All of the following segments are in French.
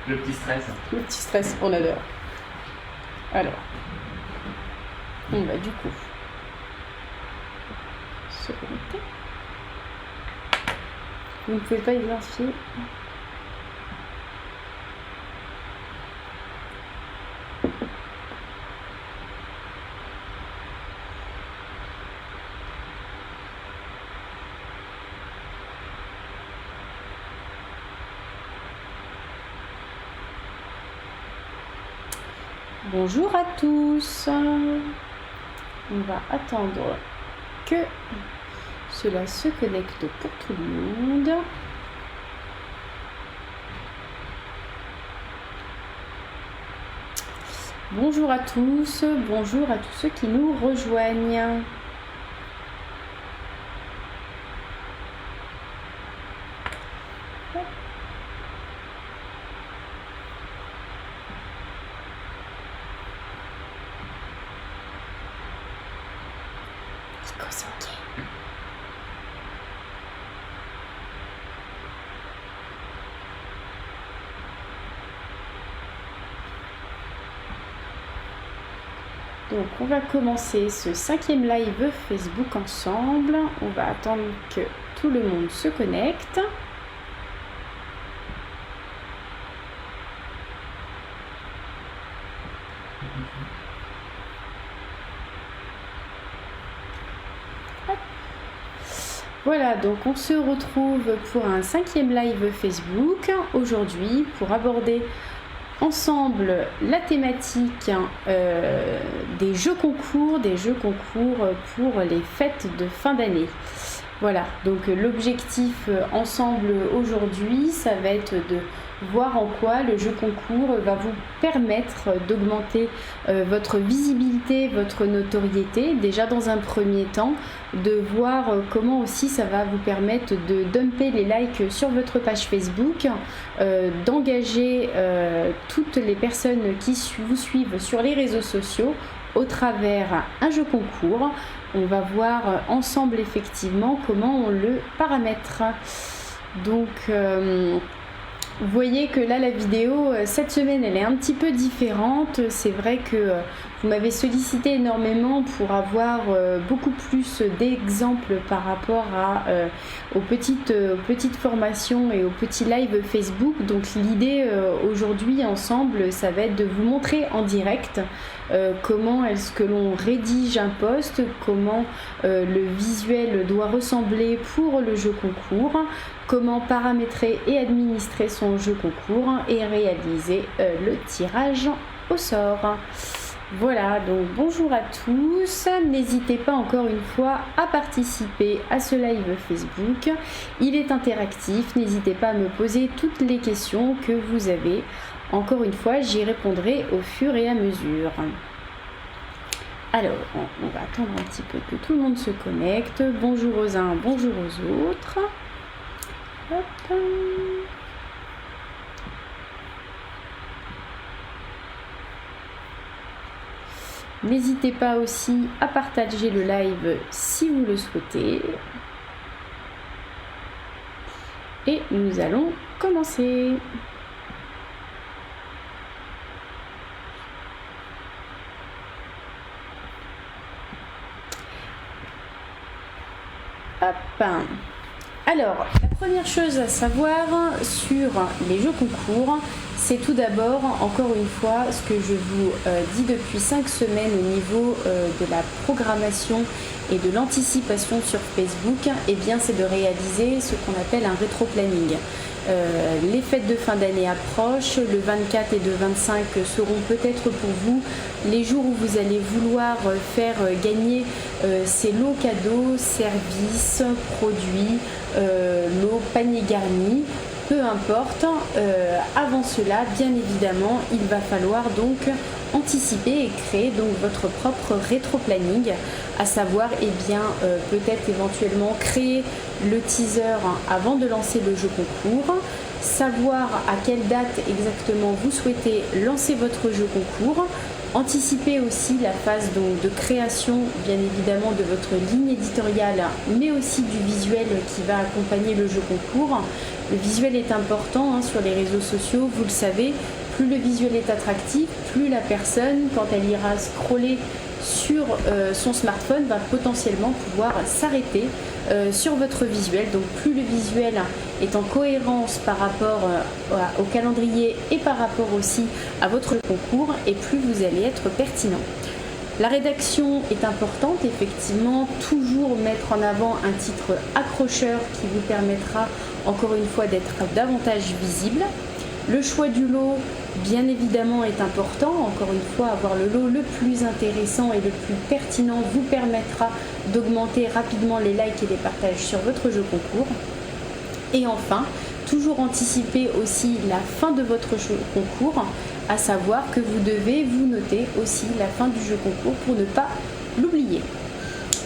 Le petit stress. Le petit stress, on adore. Alors, on va du coup se connecter. Vous ne pouvez pas identifier. Bonjour à tous. On va attendre que cela se connecte pour tout le monde. Bonjour à tous, bonjour à tous ceux qui nous rejoignent. Donc on va commencer ce 5e live Facebook ensemble. On va attendre que tout le monde se connecte. Voilà, donc on se retrouve pour un 5e live Facebook aujourd'hui pour aborder ensemble la thématique des jeux concours pour les fêtes de fin d'année. Voilà, donc l'objectif ensemble aujourd'hui, ça va être de voir en quoi le jeu concours va vous permettre d'augmenter votre visibilité, votre notoriété, déjà dans un premier temps, de voir comment aussi ça va vous permettre de dumper les likes sur votre page Facebook, d'engager toutes les personnes qui vous suivent sur les réseaux sociaux au travers un jeu concours. On va voir ensemble effectivement comment on le paramètre. Donc vous voyez que là la vidéo cette semaine elle est un petit peu différente. C'est vrai que vous m'avez sollicité énormément pour avoir beaucoup plus d'exemples par rapport aux petites formations et aux petits lives Facebook. Donc l'idée aujourd'hui ensemble, ça va être de vous montrer en direct comment est-ce que l'on rédige un post, comment le visuel doit ressembler pour le jeu concours, comment paramétrer et administrer son jeu concours et réaliser le tirage au sort. Voilà, donc bonjour à tous, n'hésitez pas encore une fois à participer à ce live Facebook, il est interactif, n'hésitez pas à me poser toutes les questions que vous avez, encore une fois j'y répondrai au fur et à mesure. Alors, on va attendre un petit peu que tout le monde se connecte, bonjour aux uns, bonjour aux autres. Hop. N'hésitez pas aussi à partager le live si vous le souhaitez. Et nous allons commencer. Hop. Alors, la première chose à savoir sur les jeux concours, c'est tout d'abord, encore une fois, ce que je vous dis depuis 5 semaines au niveau de la programmation et de l'anticipation sur Facebook, eh bien, c'est de réaliser ce qu'on appelle un rétro-planning. Les fêtes de fin d'année approchent, le 24 et le 25 seront peut-être pour vous les jours où vous allez vouloir faire gagner ces lots cadeaux, services, produits, lots, paniers garnis, peu importe. Avant cela, bien évidemment, il va falloir donc anticiper et créer donc votre propre rétro-planning, à savoir peut-être éventuellement créer le teaser avant de lancer le jeu concours, savoir à quelle date exactement vous souhaitez lancer votre jeu concours, Anticipez aussi la phase donc, de création, bien évidemment, de votre ligne éditoriale, mais aussi du visuel qui va accompagner le jeu concours. Le visuel est important sur les réseaux sociaux, vous le savez. Plus le visuel est attractif, plus la personne, quand elle ira scroller sur son smartphone, va potentiellement pouvoir s'arrêter sur votre visuel. Donc plus le visuel est en cohérence par rapport au calendrier et par rapport aussi à votre concours, et plus vous allez être pertinent. La rédaction est importante, effectivement, toujours mettre en avant un titre accrocheur qui vous permettra encore une fois d'être davantage visible. Le choix du lot, bien évidemment, est important. Encore une fois, avoir le lot le plus intéressant et le plus pertinent vous permettra d'augmenter rapidement les likes et les partages sur votre jeu concours. Et enfin, toujours anticiper aussi la fin de votre jeu concours, à savoir que vous devez vous noter aussi la fin du jeu concours pour ne pas l'oublier.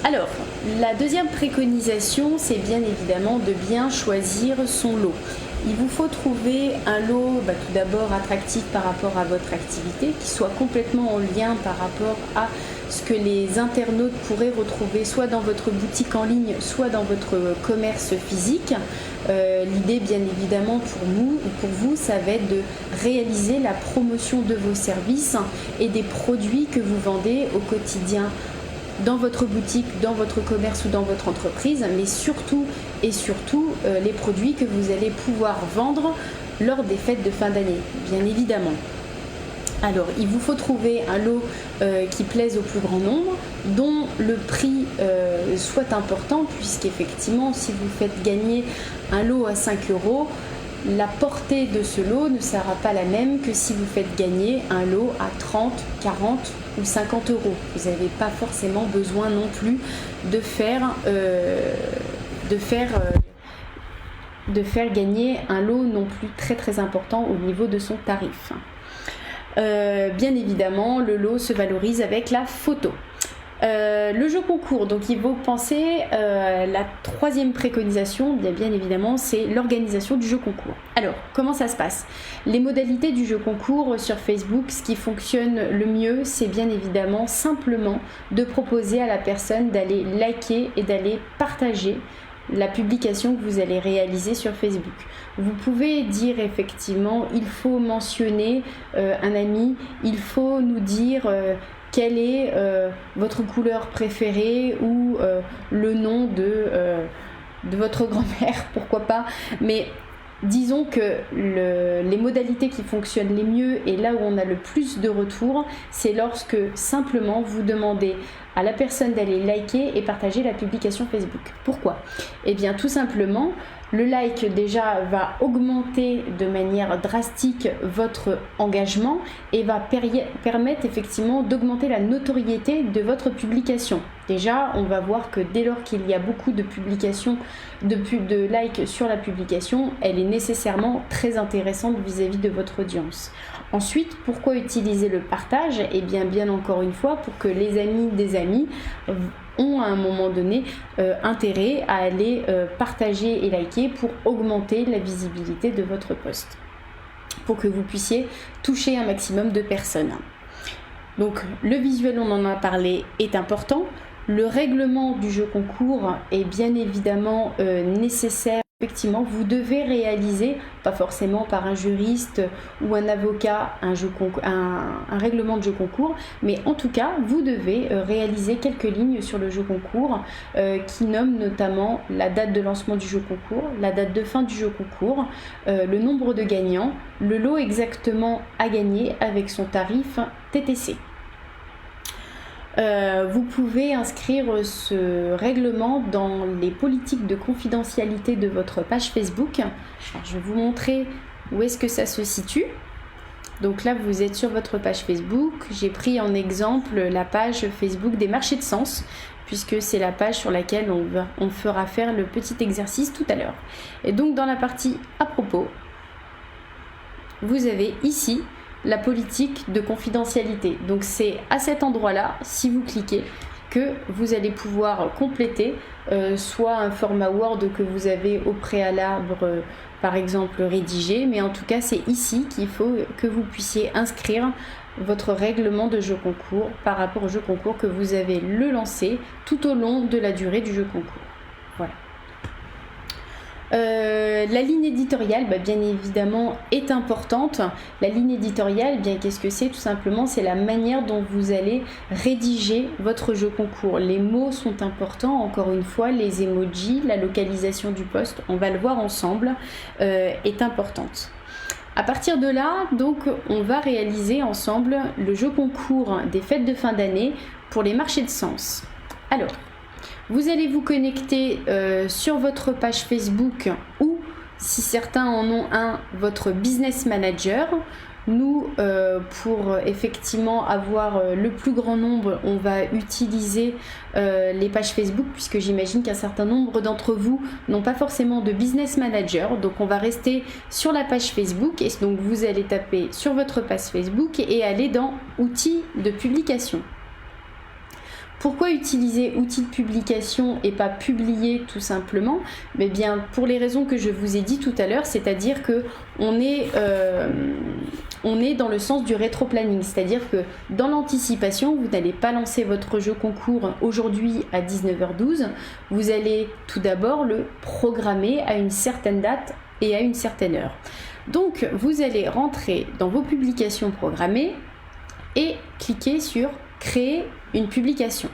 Alors, la deuxième préconisation, c'est bien évidemment de bien choisir son lot. Il vous faut trouver un lot tout d'abord attractif par rapport à votre activité, qui soit complètement en lien par rapport à ce que les internautes pourraient retrouver soit dans votre boutique en ligne, soit dans votre commerce physique. L'idée, bien évidemment, pour vous, ça va être de réaliser la promotion de vos services et des produits que vous vendez au quotidien dans votre boutique, dans votre commerce ou dans votre entreprise, mais surtout les produits que vous allez pouvoir vendre lors des fêtes de fin d'année, bien évidemment. Alors, il vous faut trouver un lot qui plaise au plus grand nombre, dont le prix soit important, puisqu'effectivement, si vous faites gagner un lot à 5 €, la portée de ce lot ne sera pas la même que si vous faites gagner un lot à 30, 40 ou 50 €. Vous n'avez pas forcément besoin non plus de faire gagner un lot non plus très très important au niveau de son tarif. Bien évidemment, le lot se valorise avec la photo. Le jeu concours, donc il faut penser, la troisième préconisation, bien évidemment, c'est l'organisation du jeu concours. Alors, comment ça se passe? Les modalités du jeu concours sur Facebook, ce qui fonctionne le mieux, c'est bien évidemment simplement de proposer à la personne d'aller liker et d'aller partager la publication que vous allez réaliser sur Facebook. Vous pouvez dire effectivement, il faut mentionner un ami, il faut nous dire quelle est votre couleur préférée ou le nom de votre grand-mère, pourquoi pas. Mais disons que les modalités qui fonctionnent les mieux et là où on a le plus de retours, c'est lorsque simplement vous demandez à la personne d'aller liker et partager la publication Facebook. Pourquoi? Eh bien tout simplement, le like déjà va augmenter de manière drastique votre engagement et va permettre effectivement d'augmenter la notoriété de votre publication. Déjà, on va voir que dès lors qu'il y a beaucoup de publications, de likes sur la publication, elle est nécessairement très intéressante vis-à-vis de votre audience. Ensuite, pourquoi utiliser le partage? Eh bien encore une fois, pour que les amis des amis ont à un moment donné intérêt à aller partager et liker pour augmenter la visibilité de votre post, pour que vous puissiez toucher un maximum de personnes. Donc le visuel, on en a parlé, est important. Le règlement du jeu concours est bien évidemment nécessaire. Effectivement, vous devez réaliser, pas forcément par un juriste ou un avocat, un règlement de jeu concours, mais en tout cas, vous devez réaliser quelques lignes sur le jeu concours qui nomment notamment la date de lancement du jeu concours, la date de fin du jeu concours, le nombre de gagnants, le lot exactement à gagner avec son tarif TTC. Vous pouvez inscrire ce règlement dans les politiques de confidentialité de votre page Facebook. Alors, je vais vous montrer où est-ce que ça se situe. Donc là, vous êtes sur votre page Facebook. J'ai pris en exemple la page Facebook des marchés de sens, puisque c'est la page sur laquelle on fera faire le petit exercice tout à l'heure. Et donc dans la partie à propos, vous avez ici la politique de confidentialité. Donc c'est à cet endroit-là, si vous cliquez, que vous allez pouvoir compléter, soit un format Word que vous avez au préalable, par exemple rédigé, mais en tout cas c'est ici qu'il faut que vous puissiez inscrire votre règlement de jeu concours par rapport au jeu concours que vous avez le lancé tout au long de la durée du jeu concours. Voilà. La ligne éditoriale, bien évidemment, est importante. La ligne éditoriale, qu'est-ce que c'est? Tout simplement, c'est la manière dont vous allez rédiger votre jeu concours. Les mots sont importants, encore une fois, les emojis, la localisation du post, on va le voir ensemble, est importante. À partir de là, donc, on va réaliser ensemble le jeu concours des fêtes de fin d'année pour les marchés de Sens. Alors, vous allez vous connecter sur votre page Facebook ou, si certains en ont un, votre business manager. Nous, pour effectivement avoir le plus grand nombre, on va utiliser les pages Facebook, puisque j'imagine qu'un certain nombre d'entre vous n'ont pas forcément de business manager. Donc on va rester sur la page Facebook, et donc vous allez taper sur votre page Facebook et aller dans outils de publication. Pourquoi utiliser outils de publication et pas publier tout simplement? Mais bien pour les raisons que je vous ai dit tout à l'heure, c'est-à-dire que on est dans le sens du rétro-planning, c'est-à-dire que dans l'anticipation, vous n'allez pas lancer votre jeu concours aujourd'hui à 19h12, vous allez tout d'abord le programmer à une certaine date et à une certaine heure. Donc vous allez rentrer dans vos publications programmées et cliquer sur créer une publication.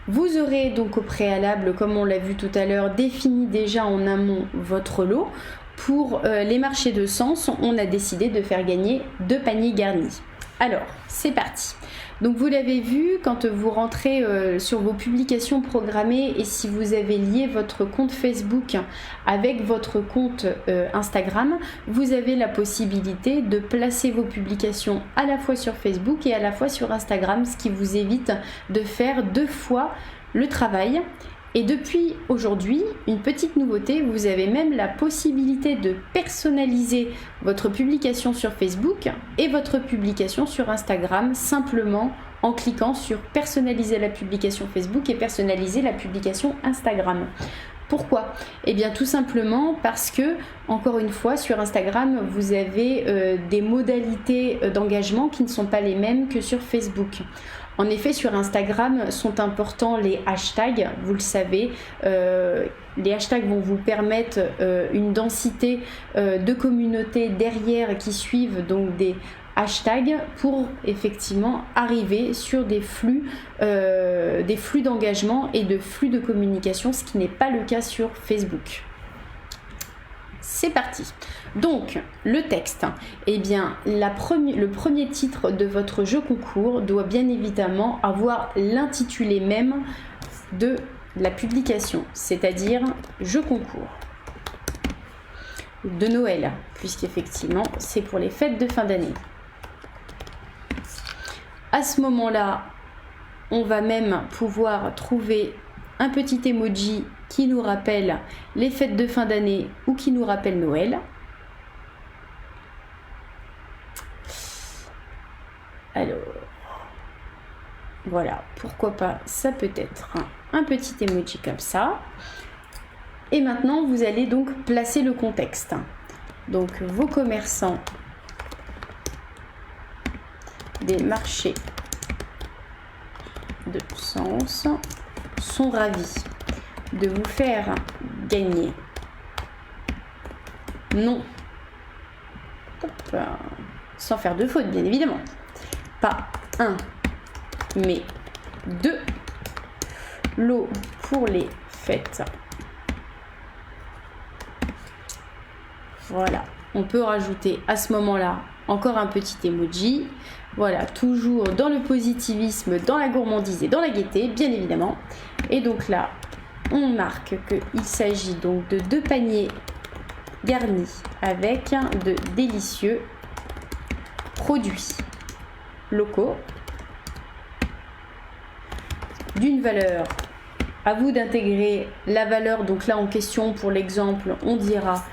Vous aurez donc au préalable, comme on l'a vu tout à l'heure, défini déjà en amont votre lot. Pour les marchés de Sens, on a décidé de faire gagner 2 paniers garnis. Alors, c'est parti. Donc vous l'avez vu, quand vous rentrez sur vos publications programmées et si vous avez lié votre compte Facebook avec votre compte Instagram, vous avez la possibilité de placer vos publications à la fois sur Facebook et à la fois sur Instagram, ce qui vous évite de faire 2 fois le travail. Et depuis aujourd'hui, une petite nouveauté, vous avez même la possibilité de personnaliser votre publication sur Facebook et votre publication sur Instagram simplement en cliquant sur personnaliser la publication Facebook et personnaliser la publication Instagram. Pourquoi? Eh bien tout simplement parce que, encore une fois, sur Instagram, vous avez des modalités d'engagement qui ne sont pas les mêmes que sur Facebook. En effet, sur Instagram sont importants les hashtags, vous le savez. Les hashtags vont vous permettre une densité de communautés derrière qui suivent donc des hashtags pour effectivement arriver sur des flux d'engagement et de flux de communication, ce qui n'est pas le cas sur Facebook. C'est parti. Donc, le texte, eh bien, le premier titre de votre jeu concours doit bien évidemment avoir l'intitulé même de la publication, c'est-à-dire jeu concours de Noël, puisqu'effectivement, c'est pour les fêtes de fin d'année. À ce moment-là, on va même pouvoir trouver un petit emoji qui nous rappelle les fêtes de fin d'année ou qui nous rappelle Noël. Alors, voilà, pourquoi pas, ça peut être un petit emoji comme ça. Et maintenant, vous allez donc placer le contexte. Donc, vos commerçants des marchés de Sens sont ravis de vous faire gagner. Non. Hop, sans faire de faute, bien évidemment. Pas 1, mais 2 lots pour les fêtes. Voilà. On peut rajouter à ce moment-là encore un petit emoji. Voilà, toujours dans le positivisme, dans la gourmandise et dans la gaieté, bien évidemment. Et donc là, on marque qu'il s'agit donc de 2 paniers garnis avec de délicieux produits locaux d'une valeur. À vous d'intégrer la valeur. Donc là, en question, pour l'exemple, on dira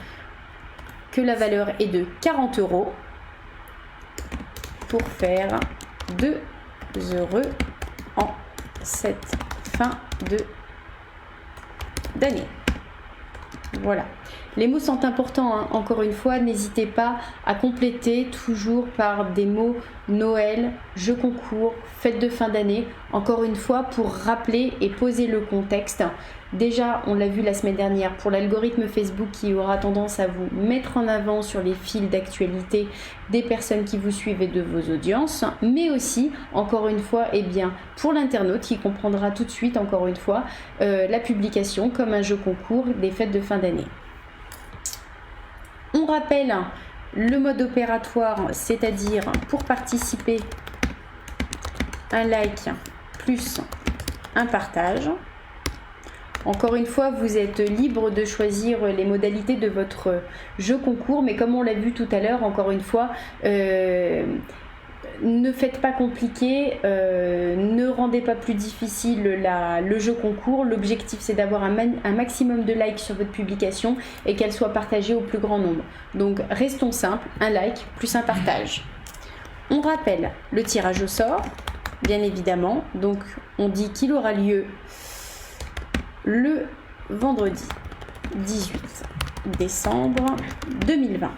que la valeur est de 40 € pour faire 2 heureux en cette fin d'année. Voilà. Les mots sont importants, hein. Encore une fois, n'hésitez pas à compléter toujours par des mots Noël, jeu concours, fête de fin d'année. Encore une fois, pour rappeler et poser le contexte. Déjà, on l'a vu la semaine dernière, pour l'algorithme Facebook qui aura tendance à vous mettre en avant sur les fils d'actualité des personnes qui vous suivent et de vos audiences, mais aussi, encore une fois, eh bien, pour l'internaute qui comprendra tout de suite, encore une fois, la publication comme un jeu concours des fêtes de fin d'année. On rappelle le mode opératoire, c'est-à-dire pour participer, un like plus un partage. Encore une fois, vous êtes libre de choisir les modalités de votre jeu concours, mais comme on l'a vu tout à l'heure, encore une fois, ne faites pas compliqué, ne rendez pas plus difficile le jeu concours. L'objectif, c'est d'avoir un maximum de likes sur votre publication et qu'elle soit partagée au plus grand nombre. Donc, restons simples, un like plus un partage. On rappelle le tirage au sort, bien évidemment. Donc, on dit qu'il aura lieu le vendredi 18 décembre 2020.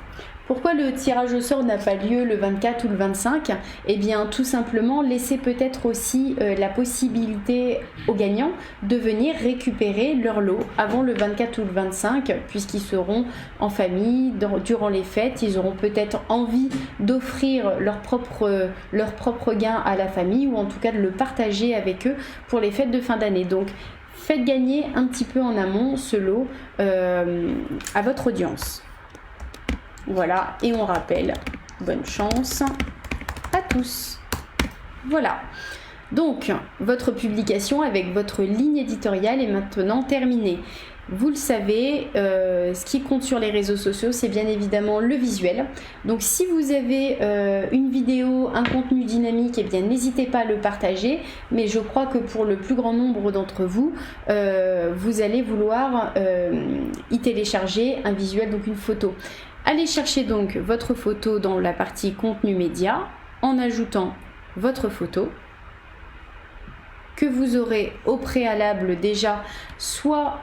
Pourquoi le tirage au sort n'a pas lieu le 24 ou le 25 ? Eh bien, tout simplement, laissez peut-être aussi la possibilité aux gagnants de venir récupérer leur lot avant le 24 ou le 25, puisqu'ils seront en famille durant les fêtes. Ils auront peut-être envie d'offrir leur propre gain à la famille, ou en tout cas de le partager avec eux pour les fêtes de fin d'année. Donc, faites gagner un petit peu en amont ce lot à votre audience. Voilà, et on rappelle, bonne chance à tous. Voilà, donc votre publication avec votre ligne éditoriale est maintenant terminée. Vous le savez, ce qui compte sur les réseaux sociaux, c'est bien évidemment le visuel. Donc si vous avez une vidéo, un contenu dynamique, eh bien n'hésitez pas à le partager. Mais je crois que pour le plus grand nombre d'entre vous, vous allez vouloir y télécharger un visuel, donc une photo. Allez chercher donc votre photo dans la partie contenu média en ajoutant votre photo que vous aurez au préalable déjà soit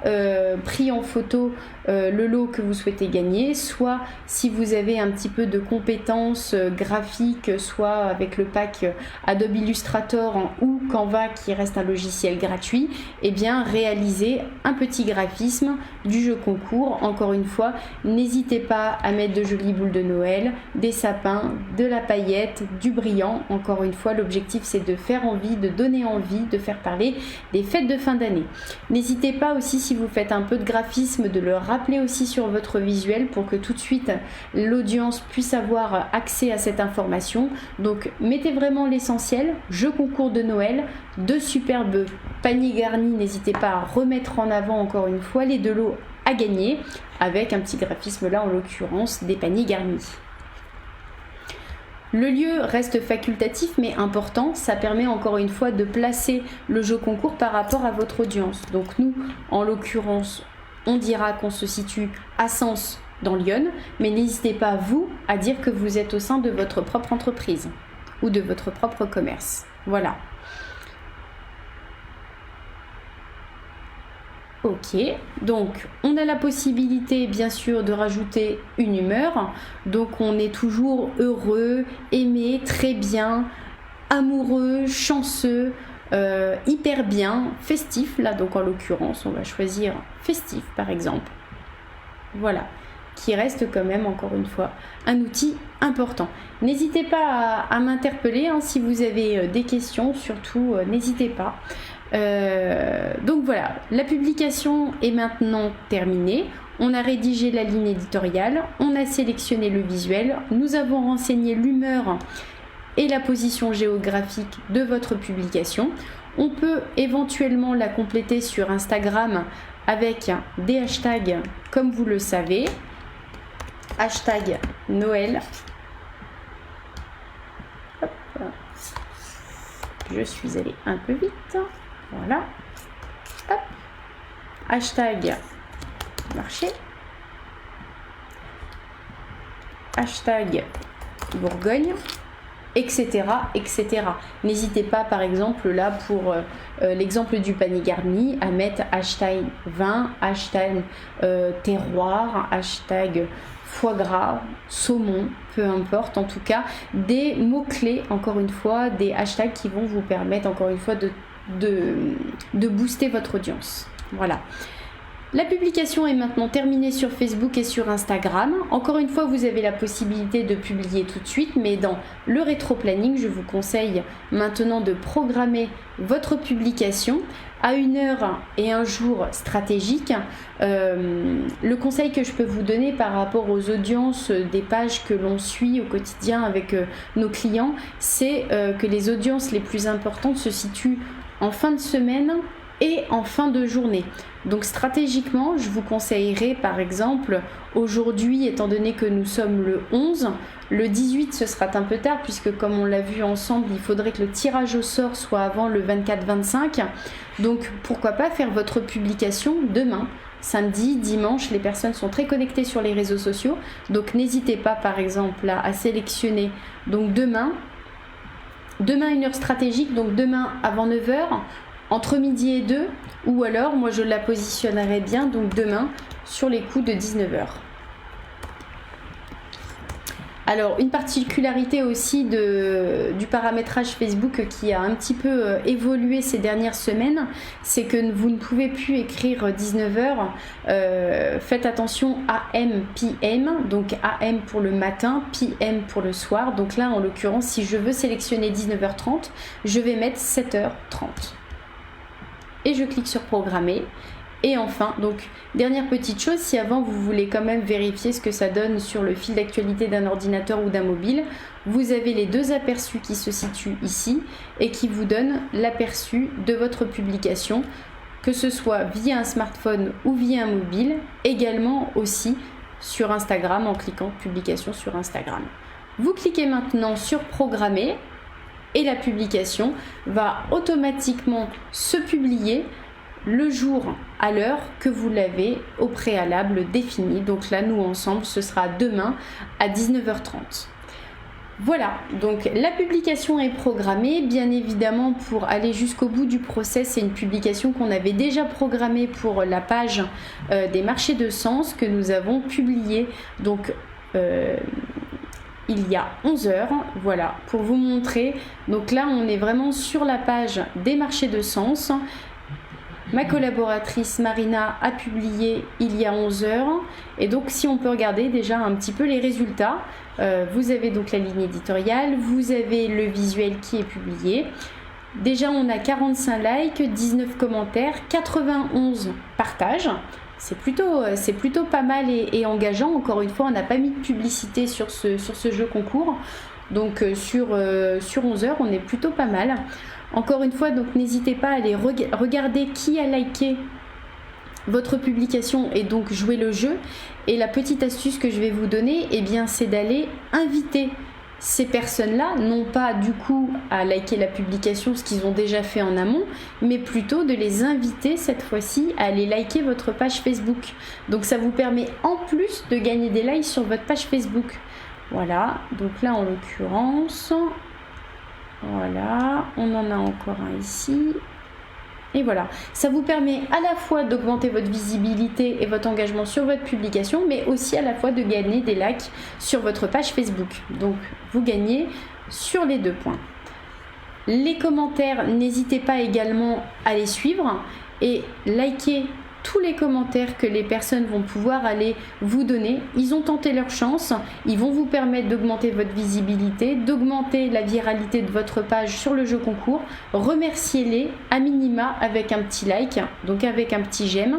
pris en photo le lot que vous souhaitez gagner, soit si vous avez un petit peu de compétences graphiques, soit avec le pack Adobe Illustrator ou Canva qui reste un logiciel gratuit, et bien réaliser un petit graphisme du jeu concours. Encore une fois, n'hésitez pas à mettre de jolies boules de Noël, des sapins, de la paillette, du brillant. Encore une fois, l'objectif c'est de faire envie, de donner envie, de faire parler des fêtes de fin d'année. N'hésitez pas aussi, si vous faites un peu de graphisme, de le rappeler aussi sur votre visuel pour que tout de suite l'audience puisse avoir accès à cette information. Donc mettez vraiment l'essentiel, jeu concours de Noël, de superbes paniers garnis. N'hésitez pas à remettre en avant encore une fois les deux lots à gagner avec un petit graphisme là en l'occurrence des paniers garnis. Le lieu reste facultatif mais important, ça permet encore une fois de placer le jeu concours par rapport à votre audience. Donc nous, en l'occurrence, on dira qu'on se situe à Sens dans l'Yonne, mais n'hésitez pas vous à dire que vous êtes au sein de votre propre entreprise ou de votre propre commerce. Voilà. Ok, donc on a la possibilité bien sûr de rajouter une humeur, donc on est toujours heureux, aimé, très bien, amoureux, chanceux, hyper bien, festif, là donc en l'occurrence on va choisir festif par exemple, voilà, qui reste quand même encore une fois un outil important. N'hésitez pas à m'interpeller hein, si vous avez des questions, surtout n'hésitez pas. Donc voilà, la publication est maintenant terminée. On a rédigé la ligne éditoriale, on a sélectionné le visuel, nous avons renseigné l'humeur et la position géographique de votre publication. On peut éventuellement la compléter sur Instagram avec des hashtags comme vous le savez. Hashtag Noël. Hop. Je suis allée un peu vite. Voilà. Hop. Hashtag marché. Hashtag Bourgogne. etc. etc. N'hésitez pas par exemple là pour l'exemple du panier garni à mettre hashtag vin, hashtag terroir, hashtag foie gras, saumon, peu importe, en tout cas des mots-clés, encore une fois, des hashtags qui vont vous permettre encore une fois de booster votre audience. Voilà. La publication est maintenant terminée sur Facebook et sur Instagram. Encore une fois, vous avez la possibilité de publier tout de suite, mais dans le rétro-planning, je vous conseille maintenant de programmer votre publication à une heure et un jour stratégique. Le conseil que je peux vous donner par rapport aux audiences des pages que l'on suit au quotidien avec nos clients, c'est que les audiences les plus importantes se situent en fin de semaine et en fin de journée. Donc stratégiquement, je vous conseillerais par exemple aujourd'hui, étant donné que nous sommes le 11, le 18 ce sera un peu tard puisque comme on l'a vu ensemble, il faudrait que le tirage au sort soit avant le 24-25. Donc pourquoi pas faire votre publication demain, samedi, dimanche, les personnes sont très connectées sur les réseaux sociaux. Donc n'hésitez pas par exemple à sélectionner donc demain une heure stratégique, donc demain avant 9h, entre midi et 2, ou alors moi je la positionnerai bien donc demain sur les coups de 19h. Alors une particularité aussi du paramétrage Facebook qui a un petit peu évolué ces dernières semaines, c'est que vous ne pouvez plus écrire 19h, faites attention AM, PM, donc AM pour le matin, PM pour le soir. Donc là en l'occurrence si je veux sélectionner 19h30, je vais mettre 7h30. Et je clique sur programmer. Et enfin, donc dernière petite chose, si avant vous voulez quand même vérifier ce que ça donne sur le fil d'actualité d'un ordinateur ou d'un mobile, vous avez les deux aperçus qui se situent ici et qui vous donnent l'aperçu de votre publication, que ce soit via un smartphone ou via un mobile, également aussi sur Instagram en cliquant publication sur Instagram. Vous cliquez maintenant sur programmer. Et la publication va automatiquement se publier le jour à l'heure que vous l'avez au préalable défini. Donc là, nous ensemble, ce sera demain à 19h30. Voilà, donc la publication est programmée. Bien évidemment, pour aller jusqu'au bout du process, c'est une publication qu'on avait déjà programmée pour la page des marchés de sens que nous avons publiée. Donc, il y a 11 heures, voilà, pour vous montrer. Donc là, on est vraiment sur la page des marchés de sens. Ma collaboratrice Marina a publié il y a 11 heures. Et donc, si on peut regarder déjà un petit peu les résultats, vous avez donc la ligne éditoriale, vous avez le visuel qui est publié. Déjà, on a 45 likes, 19 commentaires, 91 partages. C'est plutôt pas mal et engageant. Encore une fois, on n'a pas mis de publicité sur ce jeu concours. Donc sur 11 heures, on est plutôt pas mal. Encore une fois, donc n'hésitez pas à aller regarder qui a liké votre publication et donc jouer le jeu. Et la petite astuce que je vais vous donner, eh bien, c'est d'aller inviter ces personnes-là, non pas du coup à liker la publication, ce qu'ils ont déjà fait en amont, mais plutôt de les inviter cette fois-ci à aller liker votre page Facebook. Donc ça vous permet en plus de gagner des likes sur votre page Facebook. Voilà, donc là en l'occurrence, voilà, on en a encore un ici. Et voilà, ça vous permet à la fois d'augmenter votre visibilité et votre engagement sur votre publication, mais aussi à la fois de gagner des likes sur votre page Facebook. Donc, vous gagnez sur les deux points. Les commentaires, n'hésitez pas également à les suivre et liker tous les commentaires que les personnes vont pouvoir aller vous donner. Ils ont tenté leur chance, ils vont vous permettre d'augmenter votre visibilité, d'augmenter la viralité de votre page sur le jeu concours. Remerciez-les à minima avec un petit like, donc avec un petit j'aime.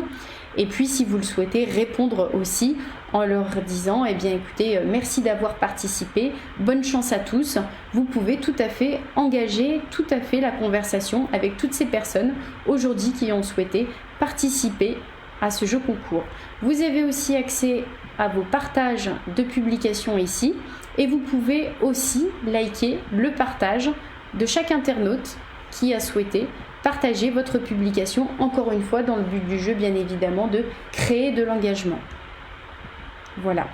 Et puis si vous le souhaitez, répondre aussi en leur disant, eh bien écoutez, merci d'avoir participé, bonne chance à tous. Vous pouvez tout à fait engager tout à fait la conversation avec toutes ces personnes aujourd'hui qui ont souhaité participer à ce jeu concours. Vous avez aussi accès à vos partages de publications ici et vous pouvez aussi liker le partage de chaque internaute qui a souhaité partager votre publication, encore une fois dans le but du jeu bien évidemment de créer de l'engagement. Voilà.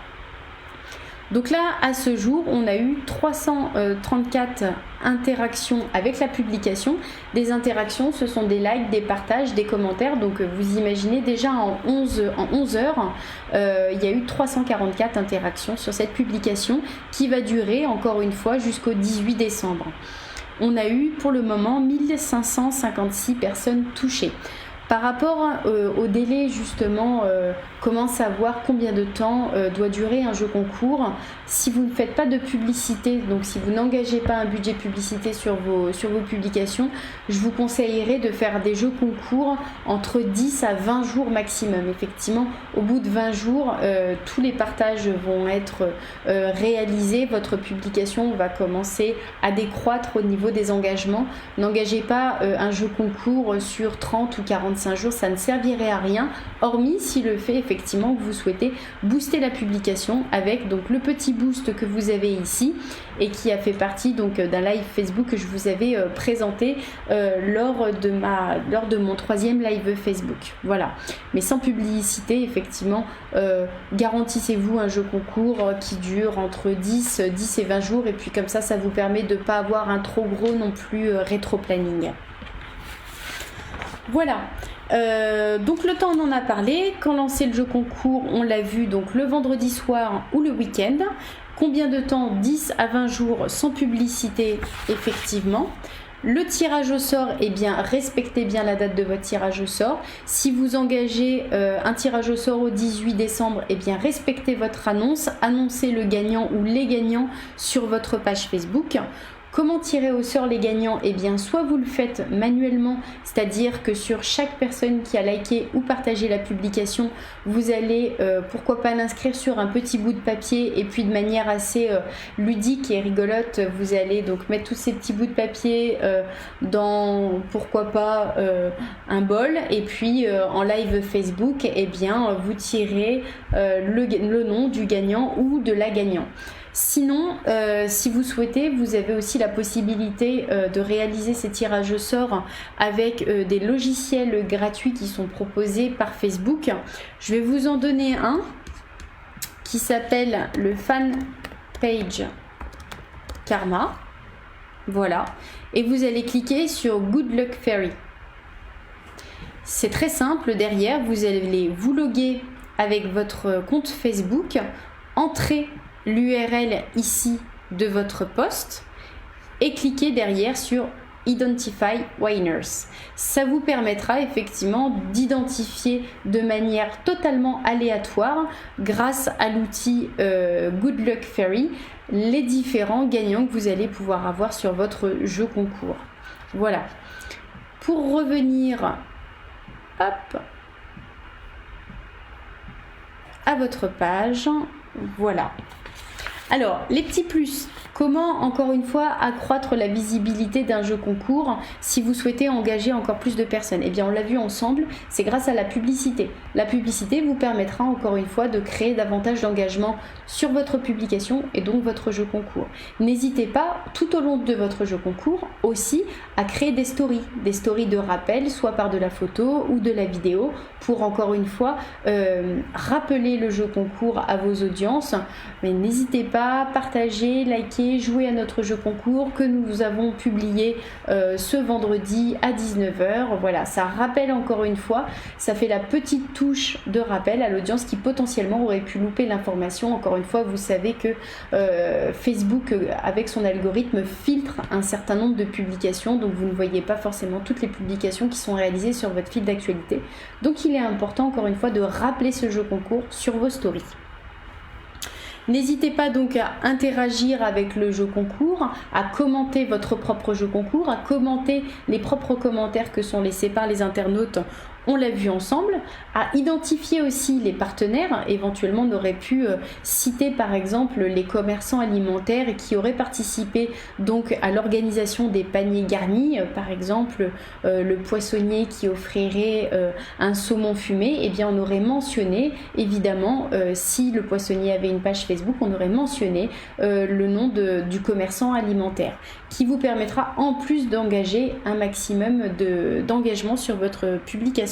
Donc là, à ce jour, on a eu 334 interactions avec la publication. Des interactions, ce sont des likes, des partages, des commentaires. Donc vous imaginez déjà en 11 heures, il y a eu 344 interactions sur cette publication qui va durer encore une fois jusqu'au 18 décembre. On a eu pour le moment 1556 personnes touchées. Par rapport au délai justement, comment savoir combien de temps doit durer un jeu concours, si vous ne faites pas de publicité, donc si vous n'engagez pas un budget publicité sur vos publications, je vous conseillerais de faire des jeux concours entre 10 à 20 jours maximum. Effectivement, au bout de 20 jours, tous les partages vont être réalisés, votre publication va commencer à décroître au niveau des engagements. N'engagez pas un jeu concours sur 30 ou 45 jours, ça ne servirait à rien, hormis si le fait effectivement que vous souhaitez booster la publication avec donc le petit boost que vous avez ici et qui a fait partie donc d'un live Facebook que je vous avais présenté lors de mon 3e live Facebook. Voilà, mais sans publicité, effectivement, garantissez-vous un jeu concours qui dure entre 10 et 20 jours et puis comme ça vous permet de ne pas avoir un trop gros non plus rétro-planning. Voilà, donc le temps on en a parlé. Quand lancer le jeu concours, on l'a vu donc le vendredi soir ou le week-end. Combien de temps? 10 à 20 jours sans publicité, effectivement. Le tirage au sort, eh bien respectez bien la date de votre tirage au sort. Si vous engagez un tirage au sort au 18 décembre, eh bien respectez votre annonce. Annoncez le gagnant ou les gagnants sur votre page Facebook. Comment tirer au sort les gagnants? Eh bien, soit vous le faites manuellement, c'est-à-dire que sur chaque personne qui a liké ou partagé la publication, vous allez, pourquoi pas l'inscrire sur un petit bout de papier et puis de manière assez ludique et rigolote, vous allez donc mettre tous ces petits bouts de papier dans, pourquoi pas, un bol et puis en live Facebook, eh bien, vous tirez le nom du gagnant ou de la gagnante. Sinon, si vous souhaitez, vous avez aussi la possibilité de réaliser ces tirages au sort avec des logiciels gratuits qui sont proposés par Facebook. Je vais vous en donner un qui s'appelle le Fan Page Karma. Voilà. Et vous allez cliquer sur Good Luck Fairy. C'est très simple. Derrière, vous allez vous loguer avec votre compte Facebook, entrer l'URL ici de votre post et cliquez derrière sur Identify Winners. Ça vous permettra effectivement d'identifier de manière totalement aléatoire, grâce à l'outil Good Luck Fairy, les différents gagnants que vous allez pouvoir avoir sur votre jeu concours. Voilà. Pour revenir à votre page, voilà. Alors, les petits plus. Comment, encore une fois, accroître la visibilité d'un jeu concours si vous souhaitez engager encore plus de personnes? Eh bien, on l'a vu ensemble, c'est grâce à la publicité. La publicité vous permettra, encore une fois, de créer davantage d'engagement sur votre publication et donc votre jeu concours. N'hésitez pas, tout au long de votre jeu concours, aussi à créer des stories de rappel, soit par de la photo ou de la vidéo, pour, encore une fois, rappeler le jeu concours à vos audiences. Mais n'hésitez pas, partagez, likez, jouer à notre jeu concours que nous avons publié ce vendredi à 19h. Voilà, ça rappelle encore une fois, ça fait la petite touche de rappel à l'audience qui potentiellement aurait pu louper l'information. Encore une fois, vous savez que Facebook, avec son algorithme, filtre un certain nombre de publications, donc vous ne voyez pas forcément toutes les publications qui sont réalisées sur votre fil d'actualité. Donc il est important, encore une fois, de rappeler ce jeu concours sur vos stories. N'hésitez pas donc à interagir avec le jeu concours, à commenter votre propre jeu concours, à commenter les propres commentaires que sont laissés par les internautes. On l'a vu ensemble, à identifier aussi les partenaires. Éventuellement, on aurait pu citer par exemple les commerçants alimentaires qui auraient participé donc à l'organisation des paniers garnis. Par exemple, le poissonnier qui offrirait un saumon fumé. Eh bien, on aurait mentionné, évidemment, si le poissonnier avait une page Facebook, on aurait mentionné le nom du commerçant alimentaire, qui vous permettra en plus d'engager un maximum d'engagement sur votre publication.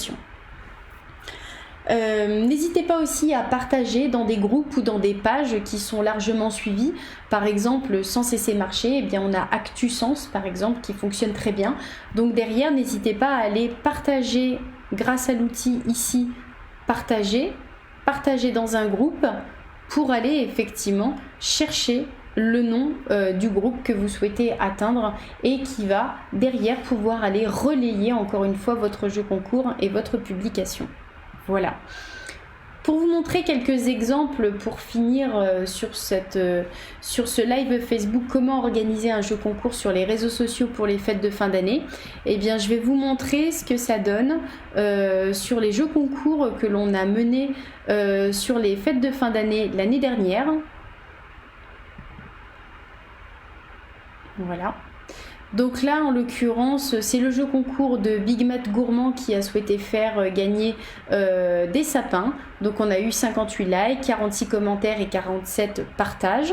N'hésitez pas aussi à partager dans des groupes ou dans des pages qui sont largement suivies. Par exemple, Sans cesser marcher, eh bien, on a ActuSens par exemple qui fonctionne très bien. Donc derrière, n'hésitez pas à aller partager grâce à l'outil ici, partager dans un groupe pour aller effectivement chercher le nom du groupe que vous souhaitez atteindre et qui va derrière pouvoir aller relayer encore une fois votre jeu concours et votre publication. Voilà. Pour vous montrer quelques exemples pour finir sur ce live Facebook, comment organiser un jeu concours sur les réseaux sociaux pour les fêtes de fin d'année, eh bien je vais vous montrer ce que ça donne sur les jeux concours que l'on a menés sur les fêtes de fin d'année l'année dernière. Voilà. Donc là, en l'occurrence, c'est le jeu concours de Big Mat Gourmand qui a souhaité faire gagner des sapins. Donc on a eu 58 likes, 46 commentaires et 47 partages.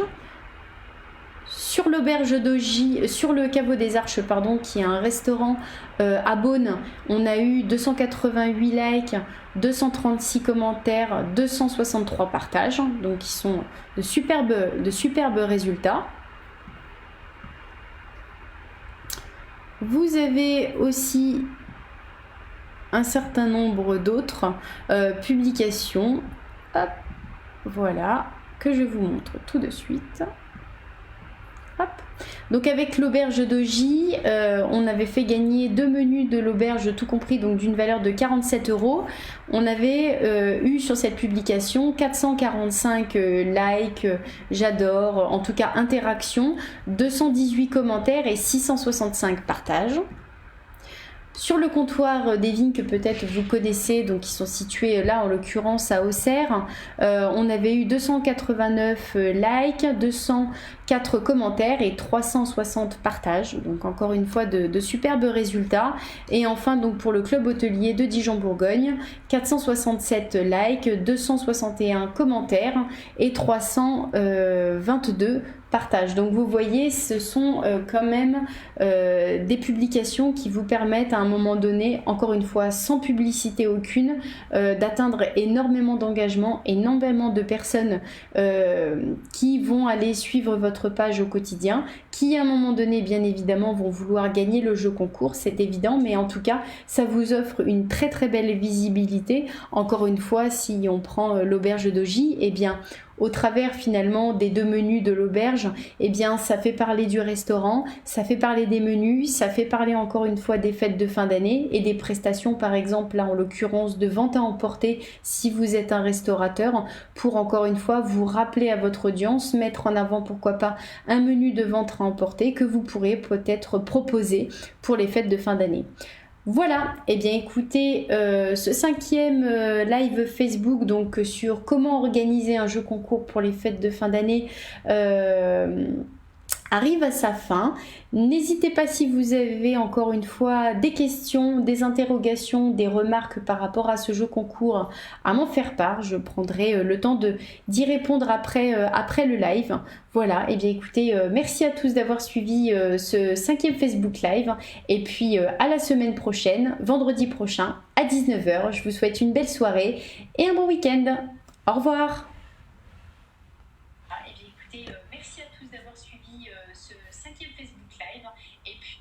Sur l'auberge d'Augy, sur le caveau des Arches, pardon, qui est un restaurant à Beaune, on a eu 288 likes, 236 commentaires, 263 partages. Donc qui sont de superbes résultats. Vous avez aussi un certain nombre d'autres publications, hop, voilà, que je vous montre tout de suite. Hop. Donc avec l'auberge d'Augy, on avait fait gagner 2 menus de l'auberge tout compris, donc d'une valeur de 47 €. On avait eu sur cette publication 445 likes, j'adore, en tout cas interactions, 218 commentaires et 665 partages. Sur le comptoir des vignes que peut-être vous connaissez, donc qui sont situés là en l'occurrence à Auxerre, on avait eu 289 likes, 204 commentaires et 360 partages. Donc encore une fois de superbes résultats. Et enfin donc pour le club hôtelier de Dijon-Bourgogne, 467 likes, 261 commentaires et 322 partage. Donc vous voyez, ce sont quand même des publications qui vous permettent à un moment donné, encore une fois sans publicité aucune, d'atteindre énormément d'engagement, énormément de personnes qui vont aller suivre votre page au quotidien, qui à un moment donné bien évidemment vont vouloir gagner le jeu concours, c'est évident, mais en tout cas ça vous offre une très très belle visibilité. Encore une fois, si on prend l'auberge d'Augy, eh bien au travers finalement des 2 menus de l'auberge, eh bien ça fait parler du restaurant, ça fait parler des menus, ça fait parler encore une fois des fêtes de fin d'année et des prestations par exemple là en l'occurrence de vente à emporter si vous êtes un restaurateur, pour encore une fois vous rappeler à votre audience, mettre en avant pourquoi pas un menu de vente à emporter que vous pourrez peut-être proposer pour les fêtes de fin d'année. Voilà, et bien écoutez, ce 5e live Facebook donc sur comment organiser un jeu concours pour les fêtes de fin d'année arrive à sa fin. N'hésitez pas, si vous avez encore une fois des questions, des interrogations, des remarques par rapport à ce jeu concours, à m'en faire part. Je prendrai le temps d'y répondre après le live. Voilà, et bien écoutez, merci à tous d'avoir suivi ce 5e Facebook Live. Et puis à la semaine prochaine, vendredi prochain à 19 h. Je vous souhaite une belle soirée et un bon week-end. Au revoir. Merci à tous d'avoir suivi ce 5e Facebook Live et puis